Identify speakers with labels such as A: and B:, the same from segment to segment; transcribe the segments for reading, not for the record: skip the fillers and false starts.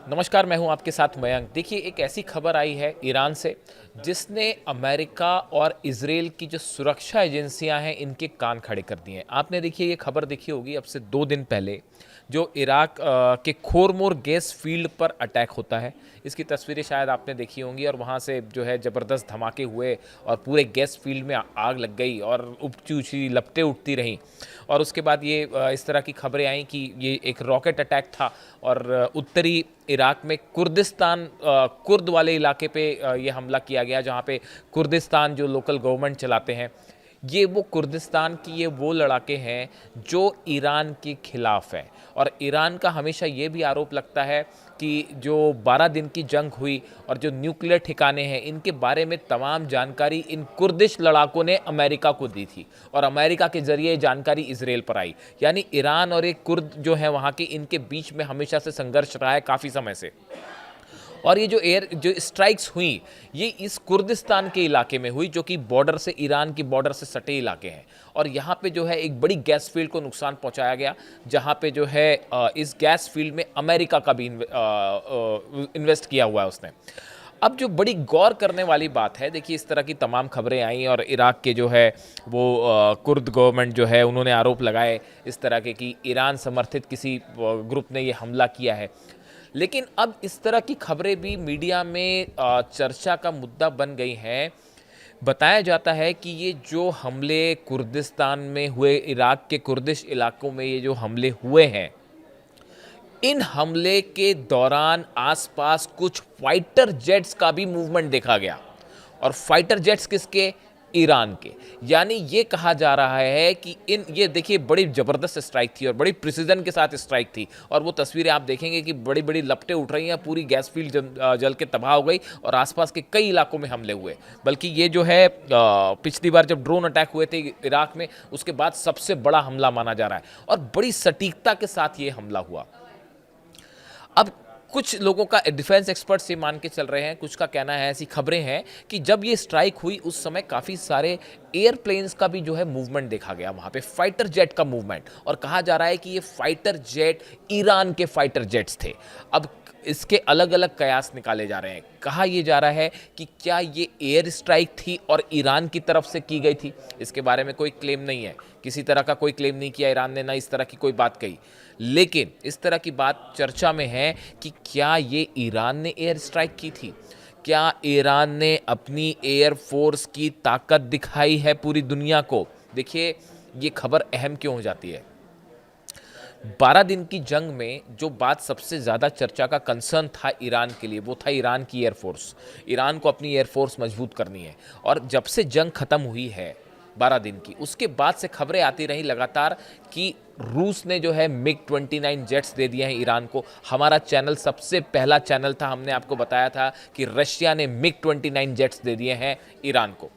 A: नमस्कार, मैं हूं आपके साथ मयंक। देखिए, एक ऐसी खबर आई है ईरान से जिसने अमेरिका और इजराइल की जो सुरक्षा एजेंसियां हैं इनके कान खड़े कर दिए हैं। आपने देखिए ये खबर देखी होगी अब से 2 दिन पहले जो इराक के खोरमोर गैस फील्ड पर अटैक होता है। इसकी तस्वीरें शायद आपने देखी होंगी और वहाँ से जो है ज़बरदस्त धमाके हुए और पूरे गैस फील्ड में आग लग गई और ऊँची ऊँची लपटें उठती रहीं। और उसके बाद ये इस तरह की खबरें आई कि ये एक रॉकेट अटैक था और उत्तरी इराक में कुर्दिस्तान कुर्द वाले इलाके पे ये हमला किया गया, जहाँ पे कुर्दिस्तान जो लोकल गवर्नमेंट चलाते हैं, ये वो कुर्दिस्तान की ये वो लड़ाके हैं जो ईरान के खिलाफ है। और ईरान का हमेशा ये भी आरोप लगता है कि जो 12 दिन की जंग हुई और जो न्यूक्लियर ठिकाने हैं इनके बारे में तमाम जानकारी इन कुर्दिश लड़ाकों ने अमेरिका को दी थी और अमेरिका के जरिए जानकारी इसराइल पर आई। यानी ईरान और एक कुर्द जो है वहाँ के, इनके बीच में हमेशा से संघर्ष रहा है काफ़ी समय से। और ये जो स्ट्राइक्स हुई ये इस कुर्दिस्तान के इलाके में हुई जो कि बॉर्डर से, ईरान की बॉर्डर से सटे इलाके हैं। और यहाँ पे जो है एक बड़ी गैस फील्ड को नुकसान पहुँचाया गया, जहाँ पे जो है इस गैस फील्ड में अमेरिका का भी इन्वेस्ट किया हुआ है उसने। अब जो बड़ी गौर करने वाली बात है, देखिए इस तरह की तमाम खबरें आई और इराक के जो है वो कुर्द गवर्नमेंट जो है उन्होंने आरोप लगाए इस तरह के कि ईरान समर्थित किसी ग्रुप ने ये हमला किया है। लेकिन अब इस तरह की खबरें भी मीडिया में चर्चा का मुद्दा बन गई हैं। बताया जाता है कि ये जो हमले कुर्दिस्तान में हुए, इराक के कुर्दिश इलाकों में ये जो हमले हुए हैं, इन हमले के दौरान आसपास कुछ फाइटर जेट्स का भी मूवमेंट देखा गया। और फाइटर जेट्स किसके? ईरान के। यानी ये कहा जा रहा है कि ये देखिए बड़ी ज़बरदस्त स्ट्राइक थी और बड़ी प्रिसीजन के साथ स्ट्राइक थी। और वो तस्वीरें आप देखेंगे कि बड़ी बड़ी लपटें उठ रही हैं, पूरी गैस फील्ड जल के तबाह हो गई और आसपास के कई इलाकों में हमले हुए। बल्कि ये जो है पिछली बार जब ड्रोन अटैक हुए थे इराक में, उसके बाद सबसे बड़ा हमला माना जा रहा है और बड़ी सटीकता के साथ ये हमला हुआ। अब कुछ लोगों का, डिफेंस एक्सपर्ट्स ये मान के चल रहे हैं, कुछ का कहना है, ऐसी खबरें हैं कि जब ये स्ट्राइक हुई उस समय काफ़ी सारे एयरप्लेन्स का भी जो है मूवमेंट देखा गया वहाँ पे, फाइटर जेट का मूवमेंट। और कहा जा रहा है कि ये फाइटर जेट ईरान के फाइटर जेट्स थे। अब इसके अलग अलग कयास निकाले जा रहे हैं। कहा यह जा रहा है कि क्या ये एयर स्ट्राइक थी और ईरान की तरफ से की गई थी। इसके बारे में कोई क्लेम नहीं है, किसी तरह का कोई क्लेम नहीं किया ईरान ने, ना इस तरह की कोई बात कही। लेकिन इस तरह की बात चर्चा में है कि क्या ये ईरान ने एयर स्ट्राइक की थी, क्या ईरान ने अपनी एयर फोर्स की ताकत दिखाई है पूरी दुनिया को। देखिए ये खबर अहम क्यों हो जाती है। 12 दिन की जंग में जो बात सबसे ज़्यादा चर्चा का कंसर्न था ईरान के लिए, वो था ईरान की एयरफोर्स। ईरान को अपनी एयरफोर्स मजबूत करनी है। और जब से जंग ख़त्म हुई है 12 दिन की, उसके बाद से खबरें आती रही लगातार कि रूस ने जो है मिग-29 जेट्स दे दिए हैं ईरान को। हमारा चैनल सबसे पहला चैनल था, हमने आपको बताया था कि रशिया ने मिग-29 जेट्स दे दिए हैं ईरान को।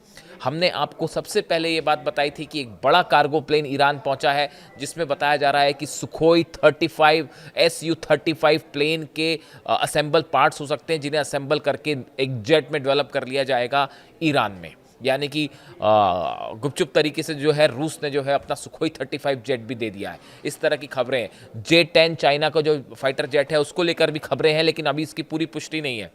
A: हमने आपको सबसे पहले ये बात बताई थी कि एक बड़ा कार्गो प्लेन ईरान पहुंचा है, जिसमें बताया जा रहा है कि सुखोई 35 Su-35 प्लेन के असेंबल पार्ट्स हो सकते हैं, जिन्हें असेंबल करके एक जेट में डेवलप कर लिया जाएगा ईरान में। यानी कि गुपचुप तरीके से जो है रूस ने जो है अपना सुखोई 35 जेट भी दे दिया है। इस तरह की खबरें हैं। J-10 चाइना का जो फाइटर जेट है उसको लेकर भी खबरें हैं, लेकिन अभी इसकी पूरी पुष्टि नहीं है।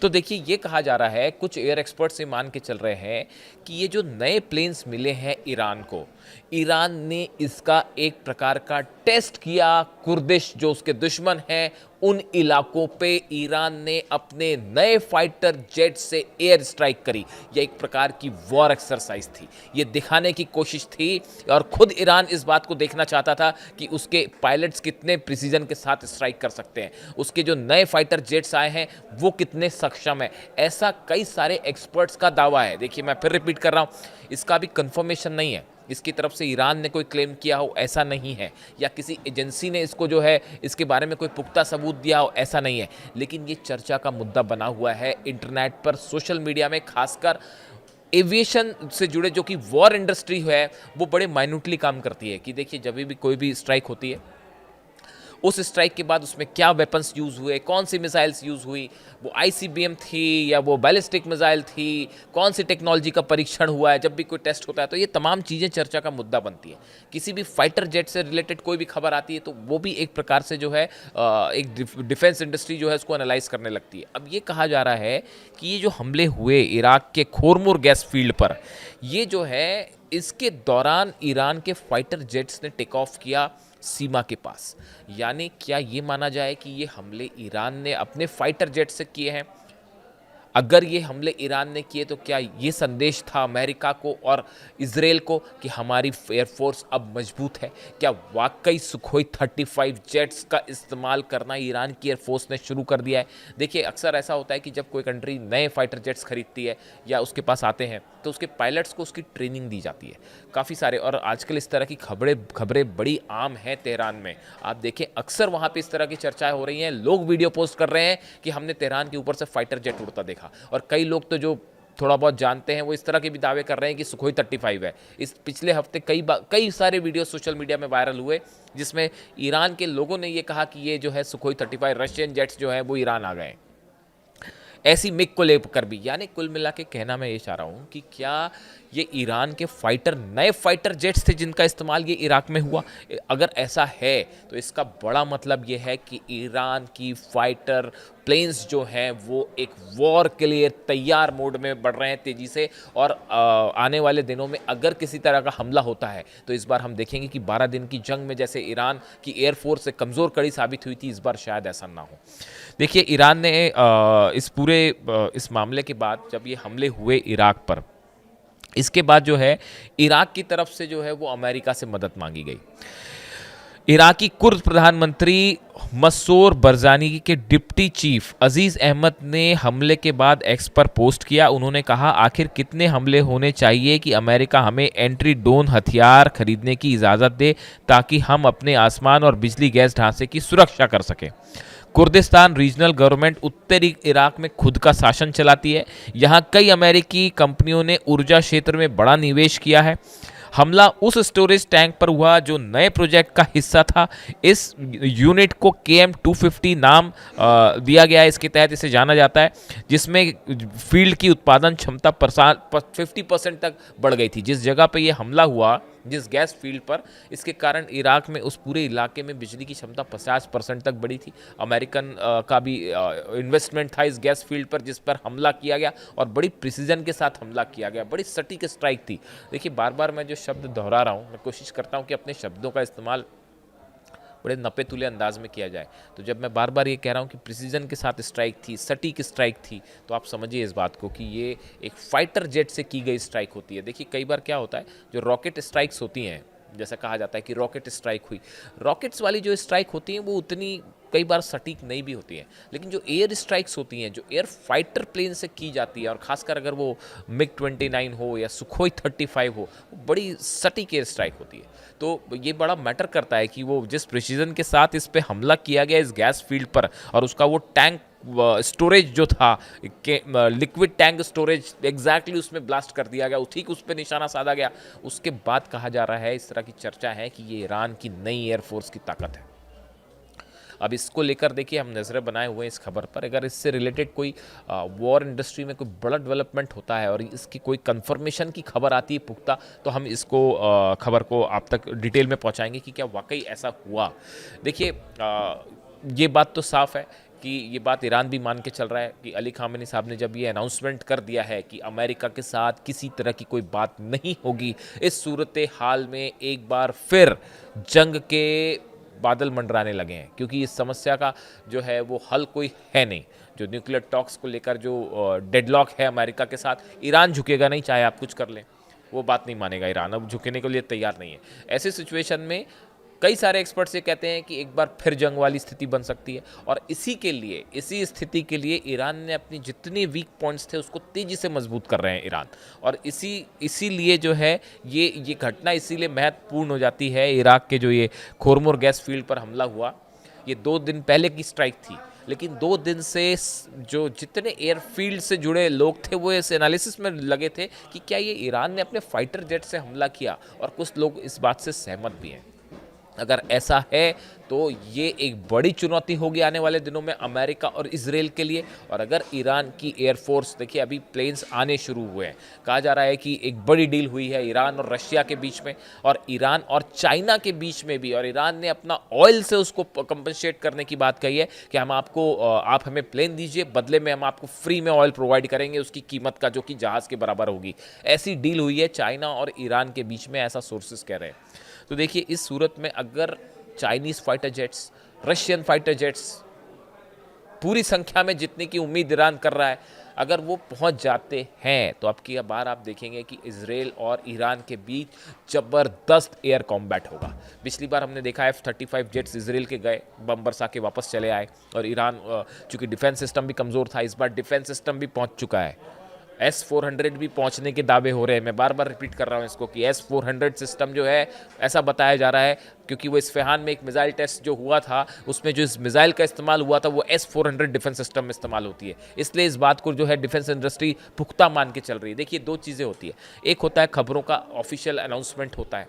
A: तो देखिए ये कहा जा रहा है, कुछ एयर एक्सपर्ट्स ये मान के चल रहे हैं कि ये जो नए प्लेन्स मिले हैं ईरान को, ईरान ने इसका एक प्रकार का टेस्ट किया। कुर्दिश जो उसके दुश्मन हैं उन इलाकों पे ईरान ने अपने नए फाइटर जेट से एयर स्ट्राइक करी। यह एक प्रकार की वॉर एक्सरसाइज थी, ये दिखाने की कोशिश थी। और खुद ईरान इस बात को देखना चाहता था कि उसके पायलट्स कितने प्रिसीजन के साथ स्ट्राइक कर सकते हैं, उसके जो नए फाइटर जेट्स आए हैं वो कितने सक्षम है। ऐसा कई सारे एक्सपर्ट्स का दावा है। देखिए मैं फिर रिपीट कर रहा हूँ, इसका भी कंफर्मेशन नहीं है, इसकी तरफ से ईरान ने कोई क्लेम किया हो ऐसा नहीं है, या किसी एजेंसी ने इसको जो है इसके बारे में कोई पुख्ता सबूत दिया हो ऐसा नहीं है। लेकिन ये चर्चा का मुद्दा बना हुआ है इंटरनेट पर, सोशल मीडिया में, खासकर एविएशन से जुड़े जो कि वॉर इंडस्ट्री है वो बड़े माइन्यूटली काम करती है। कि देखिए जब भी कोई भी स्ट्राइक होती है उस स्ट्राइक के बाद उसमें क्या वेपन्स यूज़ हुए, कौन सी मिसाइल्स यूज़ हुई, वो आईसीबीएम थी या वो बैलिस्टिक मिसाइल थी, कौन सी टेक्नोलॉजी का परीक्षण हुआ है। जब भी कोई टेस्ट होता है तो ये तमाम चीज़ें चर्चा का मुद्दा बनती है। किसी भी फाइटर जेट से रिलेटेड कोई भी खबर आती है तो वो भी एक प्रकार से जो है एक डिफेंस इंडस्ट्री जो है उसको एनालाइज करने लगती है। अब ये कहा जा रहा है कि ये जो हमले हुए इराक के खोरमुर गैस फील्ड पर, ये जो है इसके दौरान ईरान के फाइटर जेट्स ने टेक ऑफ किया सीमा के पास। यानी क्या ये माना जाए कि ये हमले ईरान ने अपने फाइटर जेट से किए हैं? अगर ये हमले ईरान ने किए तो क्या ये संदेश था अमेरिका को और इजराइल को कि हमारी एयरफोर्स अब मजबूत है? क्या वाकई सुखोई 35 जेट्स का इस्तेमाल करना ईरान की एयरफोर्स ने शुरू कर दिया है? देखिए, अक्सर ऐसा होता है कि जब कोई कंट्री नए फाइटर जेट्स खरीदती है या उसके पास आते हैं तो उसके पायलट्स को उसकी ट्रेनिंग दी जाती है काफ़ी सारे। और आजकल इस तरह की खबरें बड़ी आम हैं तेहरान में। आप देखें, अक्सर वहाँ पे इस तरह की चर्चाएं हो रही हैं, लोग वीडियो पोस्ट कर रहे हैं कि हमने तेहरान के ऊपर से फाइटर जेट उड़ता देखा। और कई लोग तो जो थोड़ा बहुत जानते हैं वो इस तरह के भी दावे कर रहे हैं कि सुखोई 35 है। इस पिछले हफ्ते कई सारे वीडियो सोशल मीडिया में वायरल हुए जिसमें ईरान के लोगों ने ये कहा कि ये जो है सुखोई 35 रशियन जेट्स जो है वो ईरान आ गए, ऐसी मिग को लेकर भी। यानी कुल मिला के कहना मैं ये चाह रहा हूँ कि क्या ये ईरान के नए फाइटर जेट्स थे जिनका इस्तेमाल ये इराक में हुआ? अगर ऐसा है तो इसका बड़ा मतलब ये है कि ईरान की फाइटर प्लेन्स जो हैं वो एक वॉर के लिए तैयार मोड में बढ़ रहे हैं तेज़ी से। और आने वाले दिनों में अगर किसी तरह का हमला होता है तो इस बार हम देखेंगे कि 12 दिन की जंग में जैसे ईरान की एयरफोर्स से कमज़ोर कड़ी साबित हुई थी, इस बार शायद ऐसा ना हो। देखिए, ईरान ने इस मामले के बाद जब ये हमले हुए इराक पर, इसके बाद जो है इराक की तरफ से जो है वो अमेरिका से मदद मांगी गई। इराकी कुर्द प्रधानमंत्री मसूर बरजानी के डिप्टी चीफ अजीज अहमद ने हमले के बाद एक्स पर पोस्ट किया। उन्होंने कहा, आखिर कितने हमले होने चाहिए कि अमेरिका हमें एंट्री ड्रोन हथियार खरीदने की इजाज़त दे ताकि हम अपने आसमान और बिजली गैस ढांचे की सुरक्षा कर सकें। कुर्दिस्तान रीजनल गवर्नमेंट उत्तरी इराक में खुद का शासन चलाती है। यहाँ कई अमेरिकी कंपनियों ने ऊर्जा क्षेत्र में बड़ा निवेश किया है। हमला उस स्टोरेज टैंक पर हुआ जो नए प्रोजेक्ट का हिस्सा था। इस यूनिट को KM-250 नाम दिया गया है, इसके तहत इसे जाना जाता है, जिसमें फील्ड की उत्पादन क्षमता 50% तक बढ़ गई थी। जिस जगह पर यह हमला हुआ, जिस गैस फील्ड पर, इसके कारण इराक में उस पूरे इलाके में बिजली की क्षमता 50% तक बढ़ी थी। अमेरिकन का भी इन्वेस्टमेंट था इस गैस फील्ड पर जिस पर हमला किया गया और बड़ी प्रिसीजन के साथ हमला किया गया, बड़ी सटीक स्ट्राइक थी। देखिए, बार बार मैं जो शब्द दोहरा रहा हूँ, मैं कोशिश करता हूँ कि अपने शब्दों का इस्तेमाल बड़े नपे तुले अंदाज में किया जाए। तो जब मैं बार बार ये कह रहा हूँ कि प्रिसीजन के साथ स्ट्राइक थी, सटीक स्ट्राइक थी, तो आप समझिए इस बात को कि ये एक फाइटर जेट से की गई स्ट्राइक होती है। देखिए, कई बार क्या होता है, जो रॉकेट स्ट्राइक्स होती हैं, जैसा कहा जाता है कि रॉकेट स्ट्राइक हुई, रॉकेट्स वाली जो स्ट्राइक होती हैं वो उतनी कई बार सटीक नहीं भी होती हैं। लेकिन जो एयर स्ट्राइक्स होती हैं, जो एयर फाइटर प्लेन से की जाती है, और ख़ासकर अगर वो MiG-29 हो या सुखोई 35 हो, बड़ी सटीक एयर स्ट्राइक होती है। तो ये बड़ा मैटर करता है कि वो जिस प्रिसीजन के साथ इस पे हमला किया गया इस गैस फील्ड पर, और उसका वो टैंक स्टोरेज जो था, लिक्विड टैंक स्टोरेज, एग्जैक्टली उसमें ब्लास्ट कर दिया गया, ठीक उस पर निशाना साधा गया। उसके बाद कहा जा रहा है, इस तरह की चर्चा है कि ये ईरान की नई एयरफोर्स की ताकत है। अब इसको लेकर देखिए, हम नज़रें बनाए हुए हैं इस खबर पर। अगर इससे रिलेटेड कोई वॉर इंडस्ट्री में कोई बड़ा डेवलपमेंट होता है और इसकी कोई कंफर्मेशन की खबर आती है पुख्ता, तो हम इसको खबर को आप तक डिटेल में पहुंचाएंगे कि क्या वाकई ऐसा हुआ। देखिए, ये बात तो साफ है कि ये बात ईरान भी मान के चल रहा है कि अली खामेनी साहब ने जब ये अनाउंसमेंट कर दिया है कि अमेरिका के साथ किसी तरह की कोई बात नहीं होगी, इस सूरत हाल में एक बार फिर जंग के बादल मंडराने लगे हैं, क्योंकि इस समस्या का जो है वो हल कोई है नहीं। जो न्यूक्लियर टॉक्स को लेकर जो डेडलॉक है अमेरिका के साथ, ईरान झुकेगा नहीं, चाहे आप कुछ कर लें, वो बात नहीं मानेगा ईरान, अब झुकने के लिए तैयार नहीं है। ऐसे सिचुएशन में कई सारे एक्सपर्ट्स ये कहते हैं कि एक बार फिर जंग वाली स्थिति बन सकती है, और इसी स्थिति के लिए ईरान ने अपनी जितने वीक पॉइंट्स थे उसको तेज़ी से मजबूत कर रहे हैं ईरान। और इसीलिए जो है ये घटना इसीलिए महत्वपूर्ण हो जाती है। इराक के जो ये खोरमुर गैस फील्ड पर हमला हुआ, ये 2 दिन पहले की स्ट्राइक थी, लेकिन 2 दिन से जो जितने एयरफील्ड से जुड़े लोग थे वो इस एनालिसिस में लगे थे कि क्या ये ईरान ने अपने फाइटर जेट से हमला किया, और कुछ लोग इस बात से सहमत भी हैं। अगर ऐसा है तो ये एक बड़ी चुनौती होगी आने वाले दिनों में अमेरिका और इजराइल के लिए। और अगर ईरान की एयरफोर्स, देखिए अभी प्लेन्स आने शुरू हुए हैं, कहा जा रहा है कि एक बड़ी डील हुई है ईरान और रशिया के बीच में, और ईरान और चाइना के बीच में भी, और ईरान ने अपना ऑयल से उसको कंपनसेट करने की बात कही है कि हम आपको आप हमें प्लेन दीजिए, बदले में हम आपको फ्री में ऑयल प्रोवाइड करेंगे उसकी कीमत का, जो कि जहाज़ के बराबर होगी। ऐसी डील हुई है चाइना और ईरान के बीच में, ऐसा सोर्सेस कह रहे हैं। तो देखिए इस सूरत में अगर Chinese fighter jets, Russian fighter jets, पूरी संख्या में जितने की उम्मीद ईरान कर रहा है, अगर वो पहुंच जाते हैं तो अब की बार आप देखेंगे कि इजराइल और ईरान के बीच ज़बरदस्त एयर कॉम्बैट होगा। पिछली बार हमने देखा F-35 जेट्स इजराइल के गए, बम बरसा के वापस चले आए, और ईरान चूंकि डिफेंस सिस्टम भी कमज़ोर था, इस बार डिफेंस सिस्टम भी पहुंच चुका है। S-400 भी पहुंचने के दावे हो रहे हैं। मैं बार बार रिपीट कर रहा हूं इसको कि S-400 सिस्टम जो है, ऐसा बताया जा रहा है क्योंकि वो इस्फहान में एक मिसाइल टेस्ट जो हुआ था, उसमें जो इस मिसाइल का इस्तेमाल हुआ था वो S-400 डिफेंस सिस्टम में इस्तेमाल होती है। इसलिए इस बात को जो है डिफेंस इंडस्ट्री पुख्ता मान के चल रही है। देखिए दो चीज़ें होती है, एक होता है खबरों का ऑफिशियल अनाउंसमेंट होता है,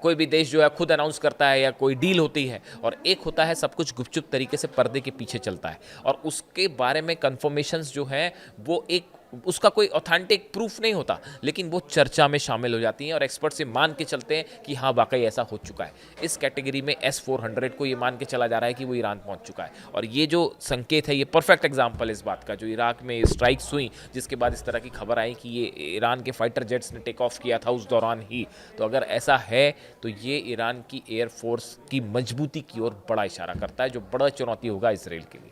A: कोई भी देश जो है खुद अनाउंस करता है या कोई डील होती है, और एक होता है सब कुछ गुपचुप तरीके से पर्दे के पीछे चलता है, और उसके बारे में कन्फर्मेशंस जो हैं वो एक, उसका कोई ऑथेंटिक प्रूफ नहीं होता, लेकिन वो चर्चा में शामिल हो जाती हैं और एक्सपर्ट से मान के चलते हैं कि हाँ वाकई ऐसा हो चुका है। इस कैटेगरी में S-400 को ये मान के चला जा रहा है कि वो ईरान पहुंच चुका है, और ये जो संकेत है ये परफेक्ट एग्जाम्पल इस बात का, जो इराक में स्ट्राइक्स हुई जिसके बाद इस तरह की खबर आई कि ये ईरान के फाइटर जेट्स ने टेक ऑफ किया था उस दौरान ही। तो अगर ऐसा है तो ये ईरान की एयरफोर्स की मजबूती की ओर बड़ा इशारा करता है, जो बड़ा चुनौती होगा इसराइल के लिए।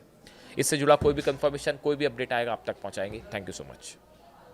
A: इससे जुड़ा कोई भी कंफर्मेशन, कोई भी अपडेट आएगा आप तक पहुंचाएंगे। Thank you so much.